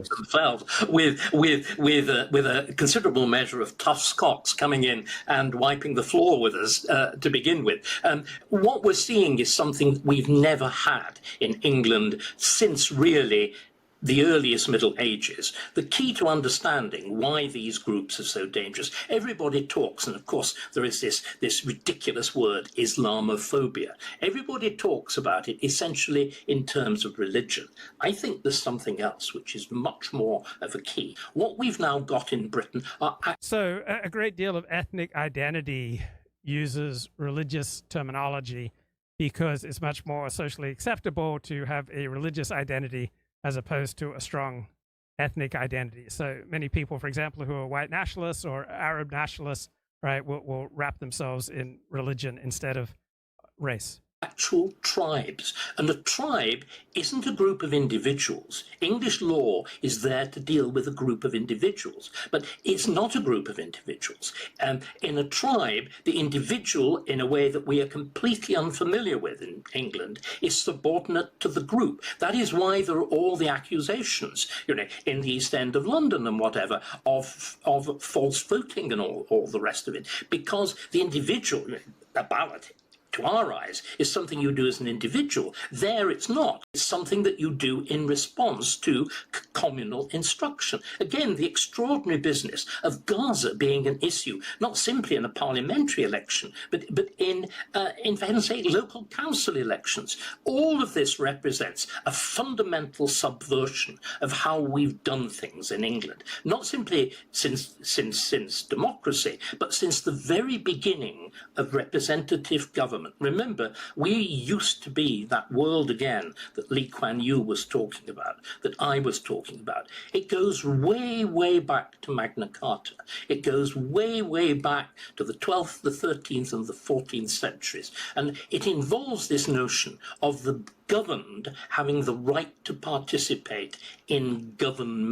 themselves with a considerable measure of tough Scots coming in and wiping the floor with us to begin with. What we're seeing is something we've never had in England since really the earliest Middle Ages. The key to understanding why these groups are so dangerous, everybody talks, and of course there is this ridiculous word, Islamophobia. Everybody talks about it essentially in terms of religion. I think there's something else which is much more of a key. What we've now got in Britain are... So a great deal of ethnic identity uses religious terminology because it's much more socially acceptable to have a religious identity as opposed to a strong ethnic identity. So many people, for example, who are white nationalists or Arab nationalists, right, will wrap themselves in religion instead of race. Actual tribes. And a tribe isn't a group of individuals. English law is there to deal with a group of individuals, but it's not a group of individuals. In a tribe, the individual, in a way that we are completely unfamiliar with in England, is subordinate to the group. That is why there are all the accusations, you know, in the East End of London and whatever, of false voting and all the rest of it, because the individual, a ballot, to our eyes, is something you do as an individual. There it's not. It's something that you do in response to communal instruction. Again, the extraordinary business of Gaza being an issue, not simply in a parliamentary election, but in for heaven's sake, local council elections. All of this represents a fundamental subversion of how we've done things in England. Not simply since democracy, but since the very beginning of representative government. Remember, we used to be that world again that Lee Kuan Yew was talking about, that I was talking about. It goes way, way back to Magna Carta. It goes way, way back to the 12th, the 13th, and the 14th centuries. And it involves this notion of the governed having the right to participate in government.